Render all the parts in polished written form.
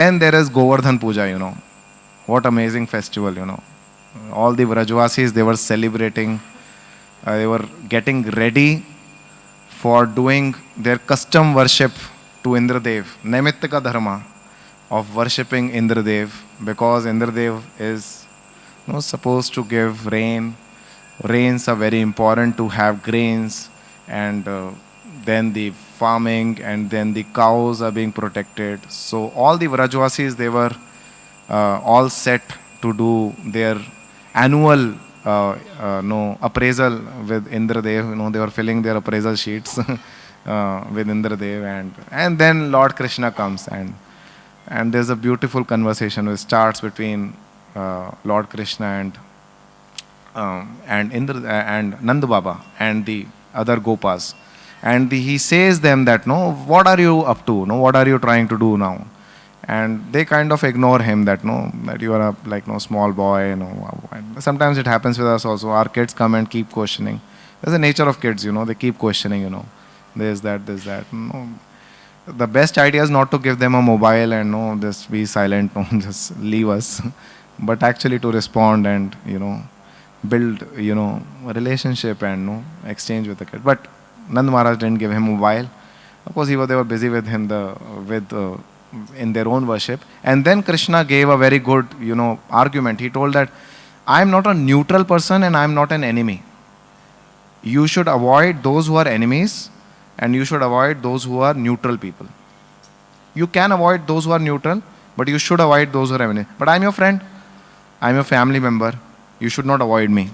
And there is Govardhan Puja, What amazing festival, All the Vrajvasis, they were celebrating, they were getting ready for doing their custom worship to Indradev, Naimittika Dharma of worshipping Indradev, because Indradev is supposed to give rain. Rains are very important to have grains, and then the farming, and then the cows are being protected. So all the Vrajvasis, they were all set to do their annual appraisal with Indradev. They were filling their appraisal sheets with Indradev, and then Lord Krishna comes, and there's a beautiful conversation which starts between Lord Krishna and Nand Baba and the other Gopas, and he says them that, no, what are you up to? No, what are you trying to do now? And they kind of ignore him, that that you are a small boy. And sometimes it happens with us also. Our kids come and keep questioning. That's the nature of kids. They keep questioning. This, that. The best idea is not to give them a mobile and just be silent. Just leave us. But actually to respond and build a relationship and exchange with the kid. But Nand Maharaj didn't give him a mobile. Of course, they were busy with him in their own worship. And then Krishna gave a very good argument. He told that I am not a neutral person and I am not an enemy. You should avoid those who are enemies, and you should avoid those who are neutral people. You can avoid those who are neutral, but you should avoid those who are enemies. But I am your friend. I am your family member. You should not avoid me.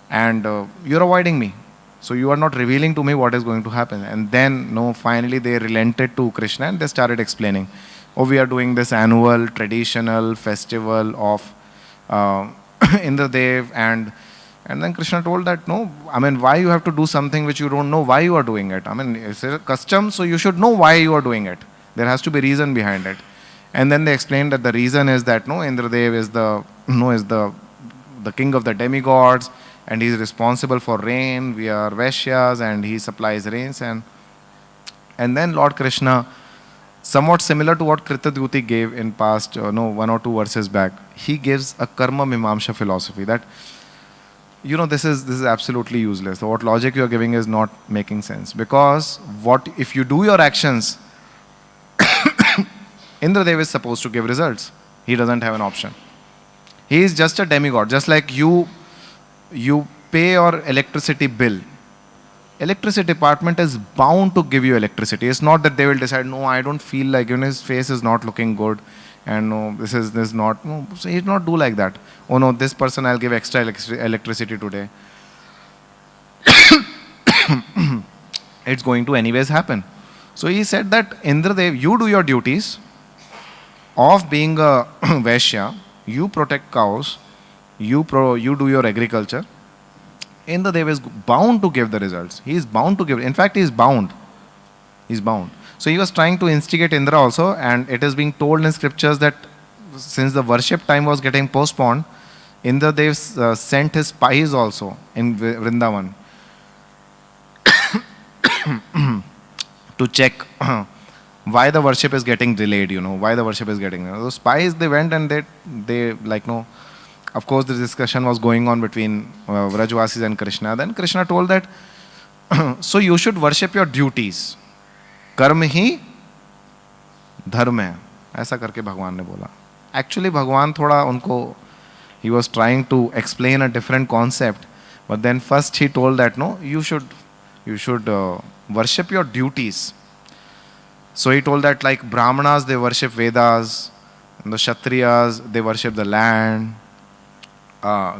And you are avoiding me. So you are not revealing to me what is going to happen. And then, finally they relented to Krishna and they started explaining. We are doing this annual traditional festival of Indradev. And then Krishna told that, why you have to do something which you don't know why you are doing it? It's a custom, so you should know why you are doing it. There has to be reason behind it. And then they explained that the reason is that, Indradev is the king of the demigods, and he is responsible for rain. We are Vaishyas, and he supplies rains. And then Lord Krishna, somewhat similar to what Kritadyuti gave in past, 1 or 2 verses back, he gives a karma mimamsha philosophy that, this is absolutely useless. So what logic you are giving is not making sense. Because if you do your actions, Indradev is supposed to give results. He doesn't have an option. He is just a demigod. Just like you pay your electricity bill. Electricity department is bound to give you electricity. It's not that they will decide, no, I don't feel like, his face is not looking good, and no, this is not, no. So he not do like that. Oh no, this person I'll give extra electricity today. It's going to anyways happen. So he said that, Indradev, you do your duties of being a Vaishya. You protect cows, you do your agriculture. Indradev is bound to give the results. He is bound to give. In fact, he is bound. He is bound. So he was trying to instigate Indra also, and it is being told in scriptures that since the worship time was getting postponed, Indradev sent his spies also in Vrindavan to check why the worship is getting delayed, why the worship is getting. Those spies, they went and they of course the discussion was going on between Vrajvasis and Krishna. Then Krishna told that, so you should worship your duties. Karma hi dharma hai. ऐसा करके भगवान ने बोला. Actually भगवान थोड़ा उनको, he was trying to explain a different concept, but then first he told that, no, you should worship your duties. So he told that, like Brahmanas, they worship Vedas, and the Kshatriyas, they worship the land,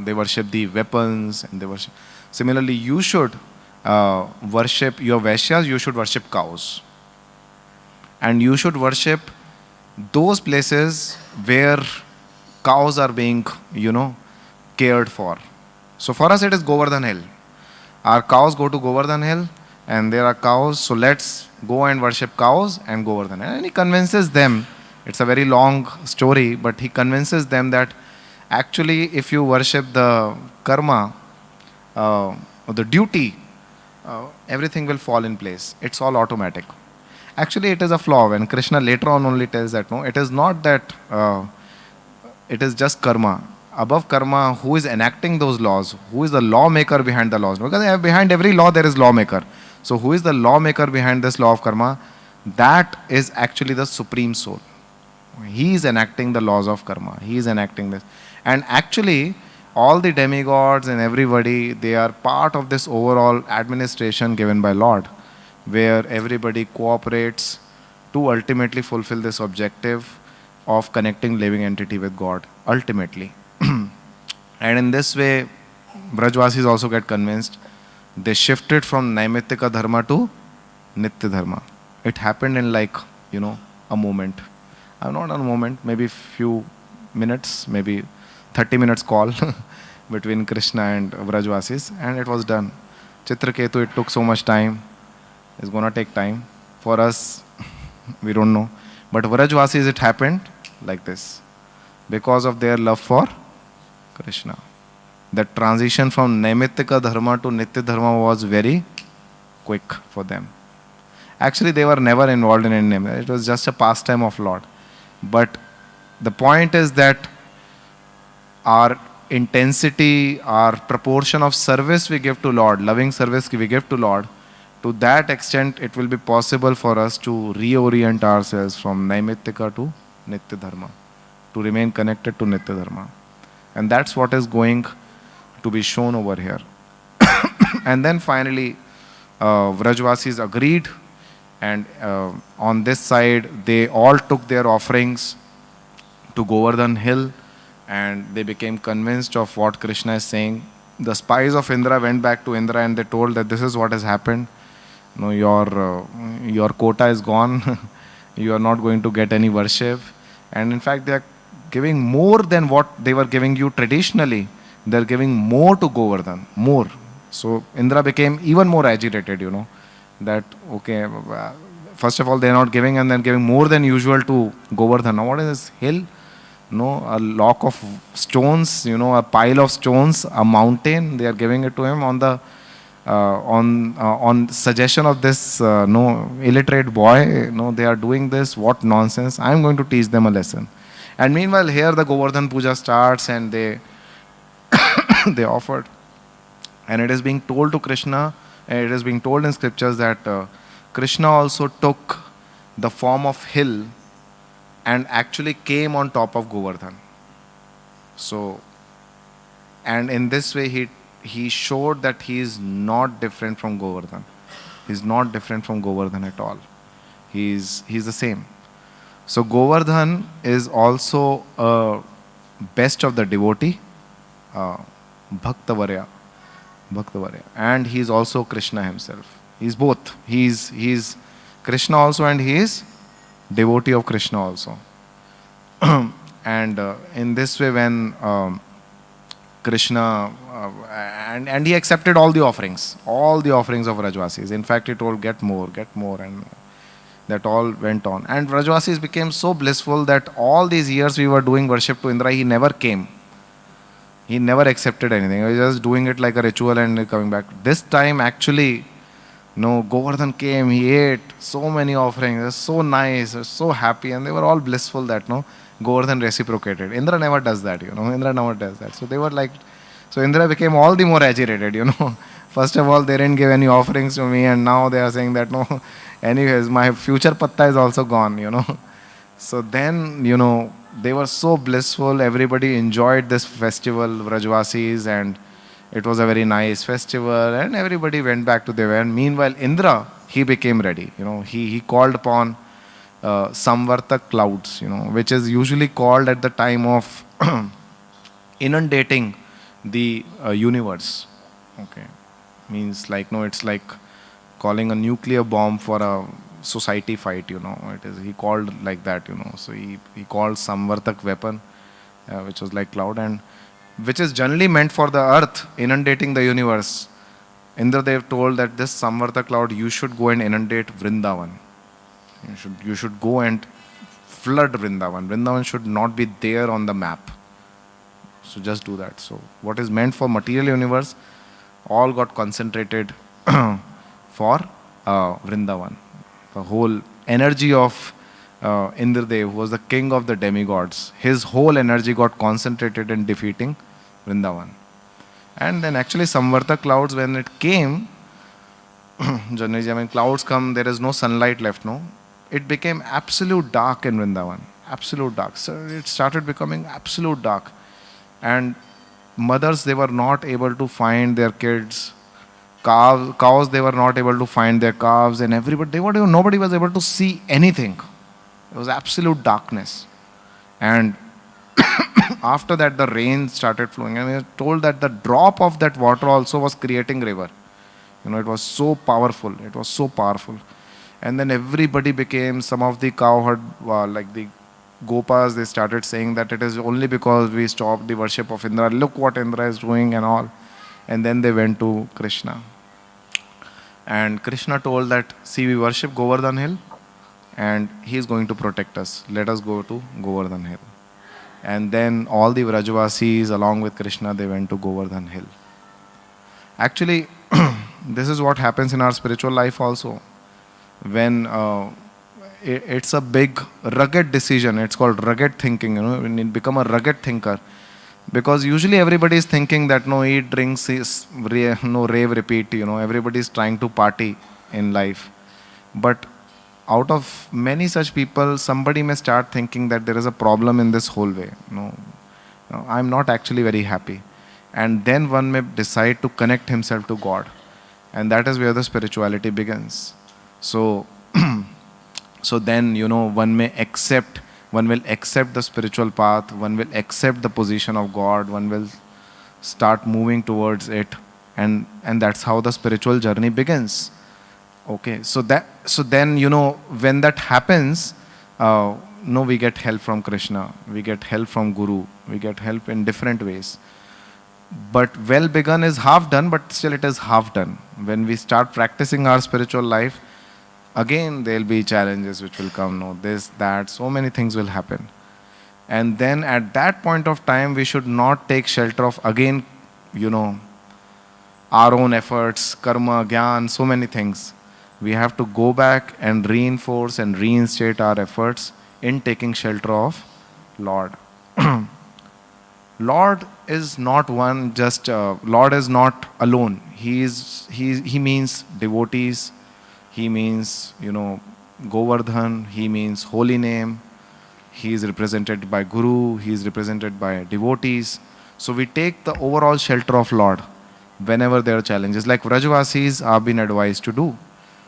they worship the weapons, and they worship. Similarly, you should worship your Vaishyas, you should worship cows. And you should worship those places where cows are being, cared for. So for us it is Govardhan Hill. Our cows go to Govardhan Hill, and there are cows, so let's go and worship cows and Govardhan Hill. And he convinces them, it's a very long story, but he convinces them that actually if you worship the karma, or the duty, everything will fall in place. It's all automatic. Actually, it is a flaw. When Krishna later on only tells that, no, it is not that it is just karma. Above karma, who is enacting those laws? Who is the lawmaker behind the laws? Because behind every law there is lawmaker. So who is the lawmaker behind this law of karma? That is actually the supreme soul. He is enacting the laws of karma. He is enacting this. And actually, all the demigods and everybody, they are part of this overall administration given by Lord, where everybody cooperates to ultimately fulfill this objective of connecting living entity with God, ultimately. And in this way, Brajvasis also get convinced. They shifted from Naimittika Dharma to Nitya Dharma. It happened in like, a moment. Not a moment, maybe few minutes, maybe 30 minutes call between Krishna and Brajvasis, and it was done. Chitraketu, it took so much time. It's gonna take time. For us, we don't know. But Brajvasis, it happened like this. Because of their love for Krishna. That transition from Naimittika Dharma to Nitya Dharma was very quick for them. Actually, they were never involved in any name. It was just a pastime of Lord. But the point is that our intensity, our proportion of service we give to Lord, loving service we give to Lord, to that extent it will be possible for us to reorient ourselves from Naimittika to Nitya Dharma, to remain connected to Nitya Dharma. And that's what is going to be shown over here. And then finally, Vrajvasis agreed, and on this side, they all took their offerings to Govardhan hill, and they became convinced of what Krishna is saying. The spies of Indra went back to Indra and they told that this is what has happened. Your quota is gone. You are not going to get any worship. And in fact, they are giving more than what they were giving you traditionally. They are giving more to Govardhan, more. So Indra became even more agitated, that, okay, first of all, they are not giving, and then giving more than usual to Govardhan. Now, what is this hill? A lock of stones, a pile of stones, a mountain. They are giving it to him on the on suggestion of this illiterate boy. They are doing this. What nonsense! I am going to teach them a lesson. And meanwhile, here the Govardhan Puja starts, and they they offered, and it is being told to Krishna. And it is being told in scriptures that Krishna also took the form of hill and actually came on top of Govardhan. So, and in this way he showed that he is not different from Govardhan. He is not different from Govardhan at all. He is the same. So Govardhan is also a best of the devotee, Bhaktavarya. And he is also Krishna himself. He is both. He is Krishna also, and he is devotee of Krishna also. And in this way, when Krishna and he accepted all the offerings of Vrajvasis. In fact, he told, get more, and that all went on. And Vrajvasis became so blissful that all these years we were doing worship to Indra, he never came. He never accepted anything. He was just doing it like a ritual and coming back. This time, actually, Govardhan came, he ate so many offerings. It was so nice, was so happy, and they were all blissful that Govardhan reciprocated. Indra never does that, Indra never does that. So they were like, so Indra became all the more agitated, First of all, they didn't give any offerings to me, and now they are saying that, anyways, my future patta is also gone, So then, they were so blissful. Everybody enjoyed this festival, Vrajvasis, and it was a very nice festival, and everybody went back to their way. And meanwhile, Indra, he became ready. He called upon Samvartak clouds, which is usually called at the time of inundating the universe. Okay, means like it's like calling a nuclear bomb for a society fight. It is, he called like that. So he called Samvartak weapon, which was like cloud, and which is generally meant for the earth, inundating the universe. Indradev told that this Samvarta cloud, you should go and inundate Vrindavan. You should go and flood Vrindavan. Vrindavan should not be there on the map. So just do that. So what is meant for material universe, all got concentrated for Vrindavan, the whole energy of Indradev, who was the king of the demigods, his whole energy got concentrated in defeating Vrindavan. And then actually Samvarta clouds, when it came, Janiji, when clouds come, there is no sunlight left, no? It became absolute dark in Vrindavan. Absolute dark. So it started becoming absolute dark. And mothers, they were not able to find their kids. Cows, they were not able to find their calves. And everybody, nobody was able to see anything. It was absolute darkness. And after that, the rain started flowing. And we were told that the drop of that water also was creating river. It was so powerful. It was so powerful. And then everybody became, some of the cowherd, like the Gopas, they started saying that it is only because we stopped the worship of Indra. Look what Indra is doing and all. And then they went to Krishna. And Krishna told that, see, we worship Govardhan Hill and he is going to protect us. Let us go to Govardhan Hill. And then all the Vrajavasis along with Krishna, they went to Govardhan Hill. Actually, this is what happens in our spiritual life also. When it's a big rugged decision, it's called rugged thinking, when you become a rugged thinker. Because usually everybody is thinking that no, eat, drink, no, rave, repeat, everybody is trying to party in life. But out of many such people, somebody may start thinking that there is a problem in this whole way. No, I'm not actually very happy. And then one may decide to connect himself to God. And that is where the spirituality begins. So, so then, one will accept the spiritual path, one will accept the position of God, one will start moving towards it. And that's how the spiritual journey begins. Okay, so then, when that happens, we get help from Krishna, we get help from Guru, we get help in different ways. But well begun is half done, but still it is half done. When we start practicing our spiritual life, again there will be challenges which will come, this, that, so many things will happen. And then at that point of time, we should not take shelter of, again, our own efforts, karma, gyan, so many things. We have to go back and reinforce and reinstate our efforts in taking shelter of Lord. Lord is not one, Lord is not alone. He means devotees. He means, Govardhan. He means holy name. He is represented by Guru. He is represented by devotees. So we take the overall shelter of Lord whenever there are challenges. Like Vrajavasis are being advised to do.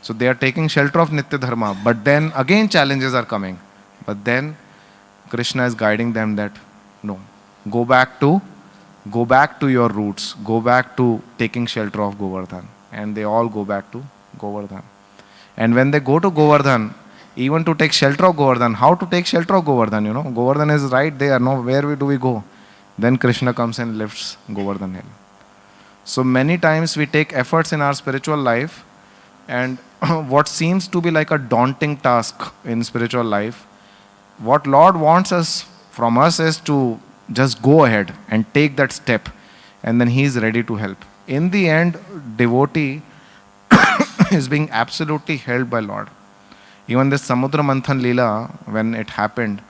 So they are taking shelter of Nitya Dharma. But then again challenges are coming. But then Krishna is guiding them that, no, go back to your roots. Go back to taking shelter of Govardhan. And they all go back to Govardhan. And when they go to Govardhan, even to take shelter of Govardhan, how to take shelter of Govardhan, Govardhan is right there, where do we go? Then Krishna comes and lifts Govardhan Hill. So many times we take efforts in our spiritual life, and what seems to be like a daunting task in spiritual life, what Lord wants from us is to just go ahead and take that step, and then He is ready to help. In the end, devotee is being absolutely held by Lord. Even this Samudra Manthan Leela, when it happened,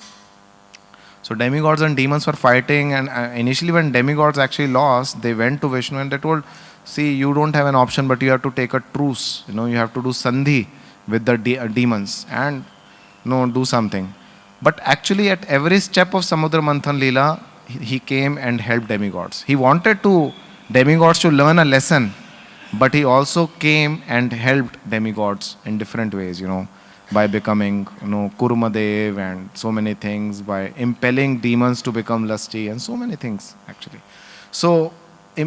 so demigods and demons were fighting, and initially when demigods actually lost, they went to Vishnu and they told, see, you don't have an option, but you have to take a truce. You have to do sandhi with the demons and do something. But actually at every step of Samudra Manthan Leela, he came and helped demigods. He wanted demigods to learn a lesson, but he also came and helped demigods in different ways, by becoming, Kurmadev and so many things, by impelling demons to become lusty and so many things actually. So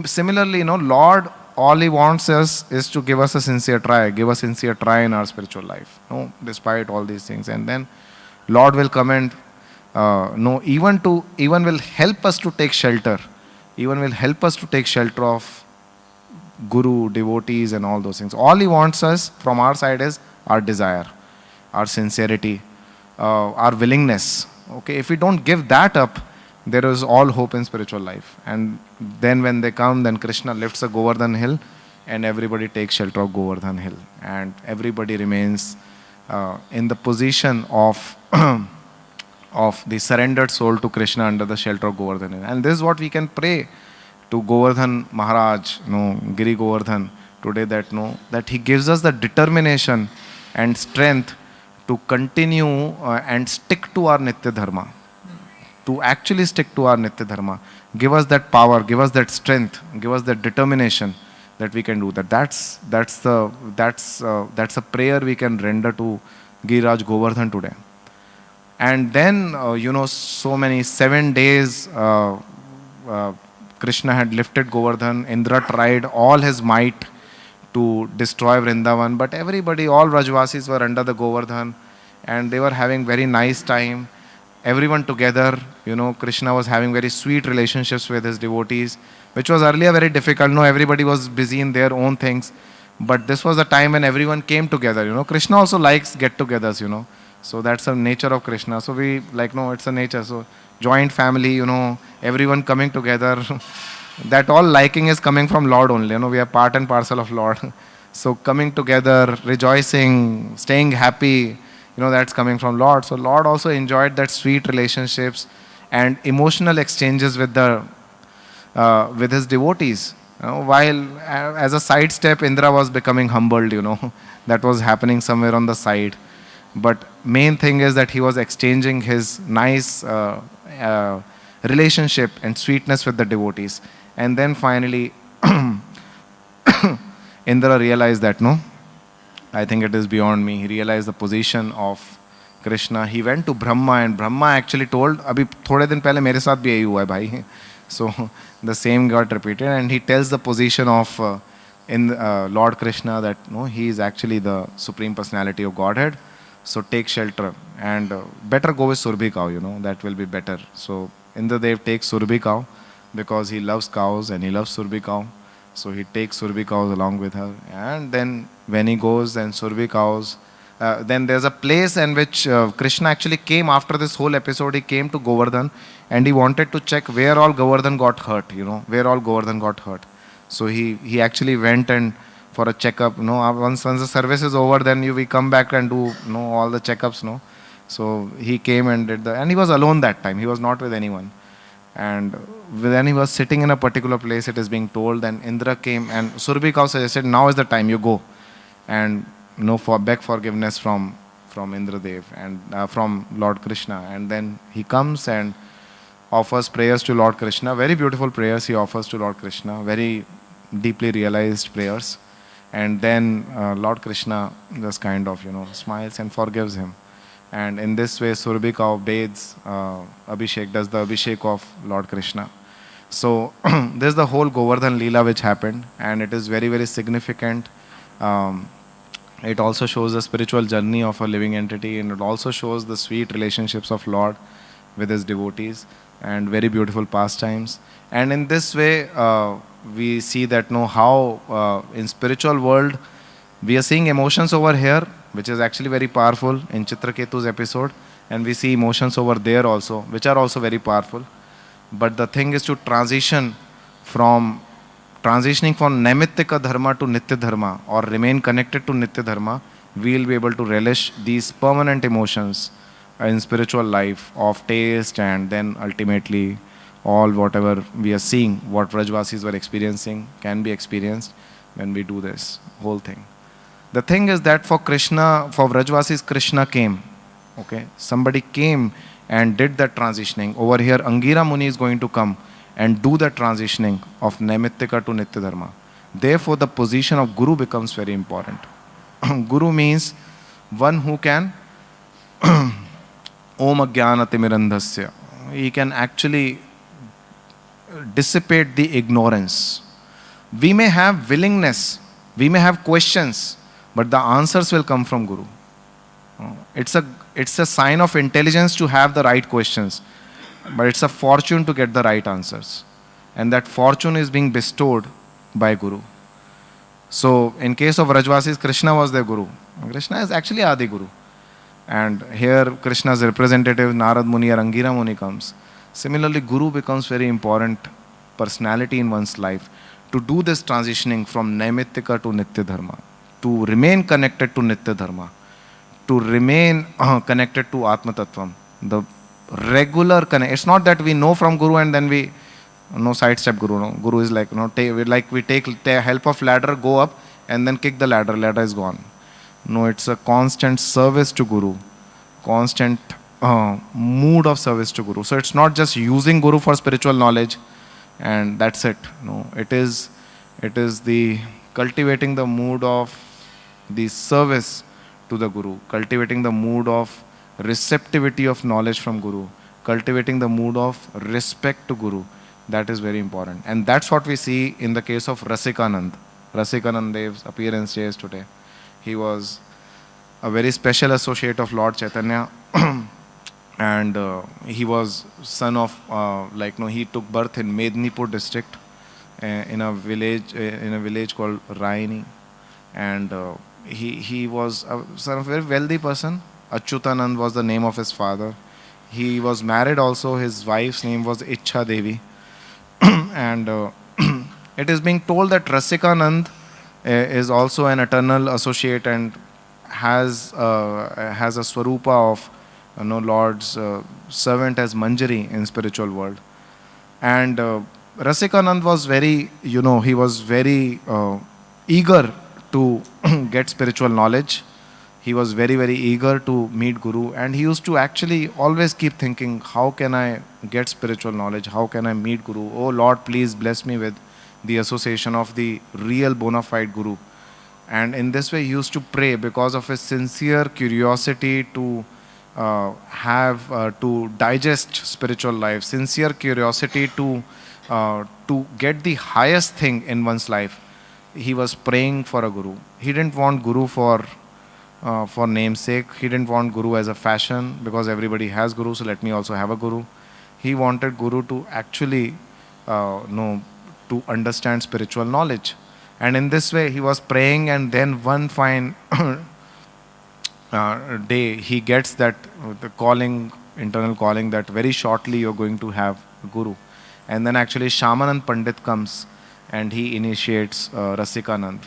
similarly, Lord, all He wants us is to give us a sincere try, in our spiritual life, despite all these things. And then Lord will come and even will help us to take shelter, of Guru, devotees and all those things. All He wants us from our side is our desire, our sincerity, our willingness. Okay, if we don't give that up, there is all hope in spiritual life. And then when they come, then Krishna lifts a Govardhan Hill and everybody takes shelter of Govardhan Hill. And everybody remains in the position of of the surrendered soul to Krishna under the shelter of Govardhan. And this is what we can pray to Govardhan Maharaj, Giri Govardhan today, that he gives us the determination and strength to continue and stick to our Nitya Dharma, to actually stick to our Nitya Dharma. Give us that power, give us that strength, give us that determination that we can do that. That's a prayer we can render to Giriraj Govardhan today. And then, so many 7 days, Krishna had lifted Govardhan. Indra tried all his might to destroy Vrindavan, but everybody, all Rajvasis were under the Govardhan, and they were having very nice time. Everyone together, Krishna was having very sweet relationships with his devotees, which was earlier very difficult. Everybody was busy in their own things, but this was the time when everyone came together. Krishna also likes get-togethers, so that's the nature of Krishna. So we it's a nature. So joint family, everyone coming together. That all liking is coming from Lord only. We are part and parcel of Lord. So coming together, rejoicing, staying happy, that's coming from Lord. So Lord also enjoyed that sweet relationships and emotional exchanges with his devotees. While as a side step, Indra was becoming humbled. That was happening somewhere on the side. But main thing is that he was exchanging his nice relationship and sweetness with the devotees. And then finally, Indra realized that, I think it is beyond me. He realized the position of Krishna. He went to Brahma, and Brahma actually told, Abhi thode din pehle mere saath bhi yahi hua hai bhai. So the same got repeated, and he tells the position of Lord Krishna that he is actually the Supreme Personality of Godhead. So take shelter, and better go with Surbhi cow, that will be better. So Indradev takes Surbhi cow because he loves cows and he loves Surbhi cow. So he takes Surbhi cows along with her. And then when he goes and Surbhi cows, then there's a place in which Krishna actually came after this whole episode. He came to Govardhan and he wanted to check where all Govardhan got hurt, where all Govardhan got hurt. So he actually went and for a checkup, once the service is over, then we come back and do all the checkups, So he came and did and he was alone that time. He was not with anyone. And when he was sitting in a particular place, it is being told, and Indra came and Surbhi cow suggested, now is the time, you go and beg forgiveness from Indradev and from Lord Krishna. And then he comes and offers prayers to Lord Krishna. Very beautiful prayers he offers to Lord Krishna. Very deeply realized prayers. And then Lord Krishna just kind of, smiles and forgives him. And in this way, Surbhi cow bathes Abhishek, does the Abhishek of Lord Krishna. So this is the whole Govardhan Leela which happened, and it is very, very significant. It also shows the spiritual journey of a living entity, and it also shows the sweet relationships of Lord with his devotees, and very beautiful pastimes. And in this way, we see that how in spiritual world, we are seeing emotions over here, which is actually very powerful in Chitraketu's episode, and we see emotions over there also, which are also very powerful. But the thing is to transitioning from Naimittika Dharma to Nitya Dharma, or remain connected to Nitya Dharma, we will be able to relish these permanent emotions in spiritual life of taste, and then ultimately all whatever we are seeing, what Vrajvasis were experiencing, can be experienced when we do this whole thing. The thing is that for Vrajvasis, Krishna came. Okay, somebody came and did that transitioning. Over here, Angira Muni is going to come and do the transitioning of Naimittika to Nitya Dharma. Therefore, the position of Guru becomes very important. Guru means one who can Om Ajnana Timirandhasya. He can actually dissipate the ignorance. We may have willingness, we may have questions, but the answers will come from Guru. It's a sign of intelligence to have the right questions, but it's a fortune to get the right answers. And that fortune is being bestowed by Guru. So in case of Vrajvasis, Krishna was their Guru. Krishna is actually Adi Guru. And here Krishna's representative, Narad Muni or Angira Muni comes. Similarly, Guru becomes very important personality in one's life to do this transitioning from Naimittika to Nitya Dharma, to remain connected to Nitya Dharma, to remain connected to Atma Tattvam. The regular connect. It's not that we know from Guru and then we no sidestep Guru. No, Guru is like we take help of ladder, go up and then kick the ladder. Ladder is gone. No, it's a constant service to Guru, constant mood of service to Guru. So it's not just using Guru for spiritual knowledge and that's it. No, it is the cultivating the mood of the service to the Guru, cultivating the mood of receptivity of knowledge from Guru, cultivating the mood of respect to Guru. That is very important. And that's what we see in the case of Rasikanand. Rasikanand Dev's appearance days today. He was a very special associate of Lord Chaitanya and he was son of, he took birth in Mednipur district in a village called Raini. And he was a son of a very wealthy person. Achyutanand was the name of his father. He was married also. His wife's name was Ichha Devi. And it is being told that Rasikanand is also an eternal associate and has a swarupa of Lord's servant as Manjari in spiritual world. And Rasikanand was very, he was very eager to get spiritual knowledge. He was very, very eager to meet Guru, and he used to actually always keep thinking, how can I get spiritual knowledge? How can I meet Guru? Oh Lord, please bless me with the association of the real bona fide Guru. And in this way he used to pray because of his sincere curiosity to to digest spiritual life, sincere curiosity to get the highest thing in one's life. He was praying for a Guru. He didn't want Guru for namesake. He didn't want Guru as a fashion because everybody has Guru, so let me also have a Guru. He wanted Guru to actually to understand spiritual knowledge. And in this way he was praying, and then one fine day he gets that the calling, internal calling, that very shortly you're going to have a Guru. And then actually Shamanand Pandit comes and he initiates Rasikanand.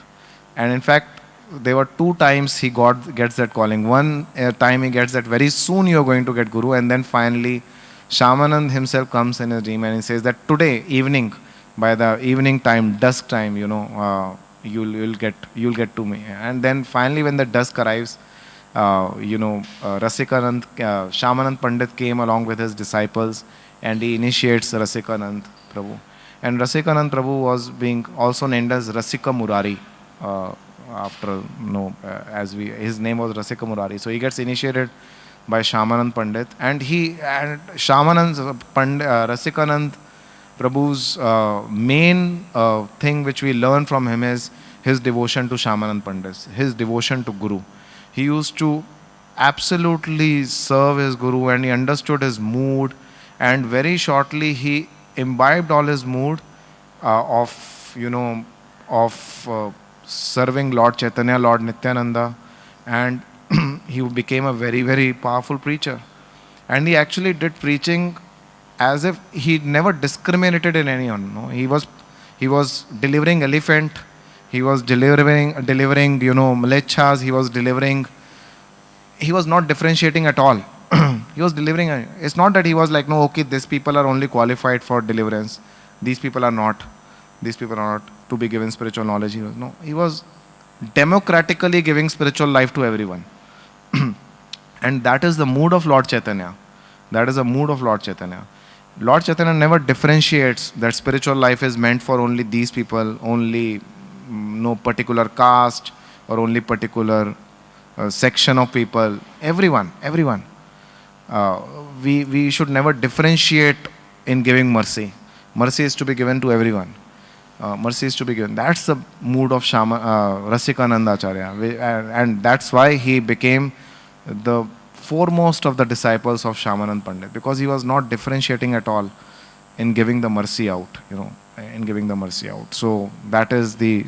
And in fact, there were 2 times he gets that calling. One time he gets that very soon you're going to get Guru, and then finally Shamanand himself comes in his dream and he says that today evening, by the evening time, dusk time, you'll get to me. And then finally when the dusk arrives, Rasikanand, Shamanand Pandit came along with his disciples and he initiates Rasikanand Prabhu. And Rasikanand Prabhu was being also named as Rasika Murari. After his name was Rasika Murari. So he gets initiated by Shamanand Pandit, and Rasikanand Prabhu's main thing which we learn from him is his devotion to Shamanand Pandit, his devotion to Guru. He used to absolutely serve his Guru, and he understood his mood, and very shortly he imbibed all his mood of serving Lord Chaitanya, Lord Nityananda, and he became a very, very powerful preacher. And he actually did preaching as if he never discriminated in anyone. No? He was delivering elephant, he was delivering mlechas, he was not differentiating at all. He was delivering. It's not that he was like, no, okay, these people are only qualified for deliverance. These people are not. These people are not to be given spiritual knowledge. He was democratically giving spiritual life to everyone. And that is the mood of Lord Chaitanya. That is the mood of Lord Chaitanya. Lord Chaitanya never differentiates that spiritual life is meant for only these people, only no particular caste or only particular section of people. Everyone. We should never differentiate in giving mercy. Mercy is to be given to everyone. Mercy is to be given. That's the mood of Rasikananda Acharya. And that's why he became the foremost of the disciples of Shamanand Pandit, because he was not differentiating at all in giving the mercy out, in giving the mercy out. So that is the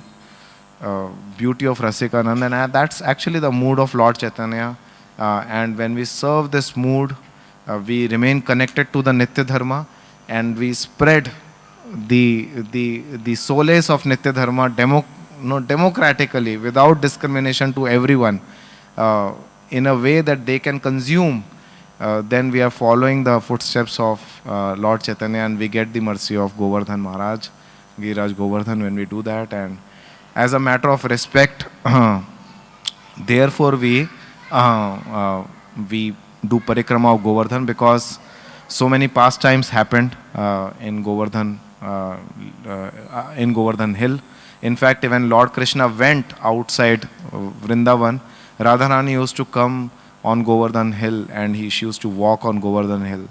beauty of Rasikananda, and that's actually the mood of Lord Chaitanya. And when we serve this mood, we remain connected to the Nitya Dharma, and we spread the solace of Nitya Dharma democratically, without discrimination, to everyone. in a way that they can consume, then we are following the footsteps of Lord Chaitanya, and we get the mercy of Govardhan Maharaj, Giriraj Govardhan, when we do that. And as a matter of respect, therefore we do parikrama of Govardhan, because so many pastimes happened in Govardhan Hill. In fact, when Lord Krishna went outside Vrindavan, Radharani used to come on Govardhan Hill, and she used to walk on Govardhan Hill,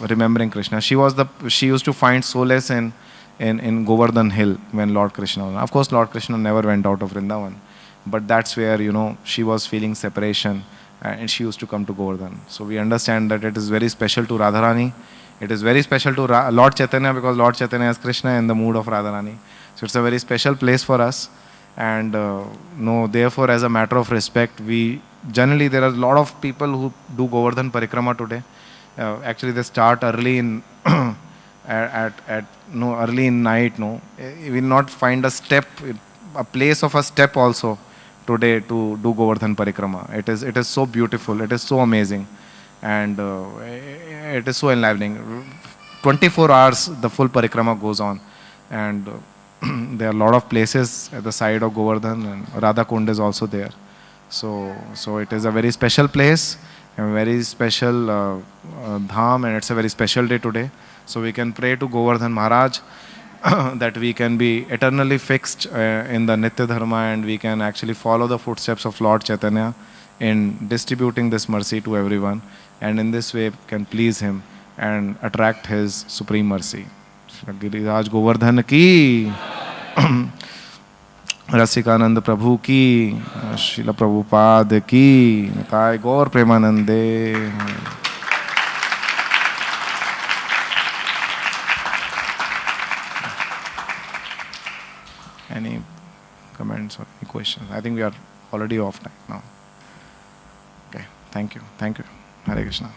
remembering Krishna. She used to find solace in Govardhan Hill when Lord Krishna was. Of course, Lord Krishna never went out of Vrindavan, but that's where, she was feeling separation, and she used to come to Govardhan. So we understand that it is very special to Radharani. It is very special to Lord Chaitanya, because Lord Chaitanya is Krishna in the mood of Radharani. So it's a very special place for us. And therefore, as a matter of respect, generally there are a lot of people who do Govardhan Parikrama today. Actually, they start early in early in night. You will not find a place of a step also today to do Govardhan Parikrama. It is so beautiful. It is so amazing, and it is so enlivening. 24 hours the full Parikrama goes on, and there are a lot of places at the side of Govardhan, and Radha Kund is also there. So it is a very special place, a very special dham, and it's a very special day today. So we can pray to Govardhan Maharaj that we can be eternally fixed in the Nitya Dharma, and we can actually follow the footsteps of Lord Chaitanya in distributing this mercy to everyone, and in this way can please him and attract his supreme mercy. Giriraj Govardhan ki, Rasikanand Prabhu ki, Srila Prabhupada ki, Nitai Gaur Premanande. Any comments or any questions? I think we are already off time now. Okay, thank you. Hare Krishna.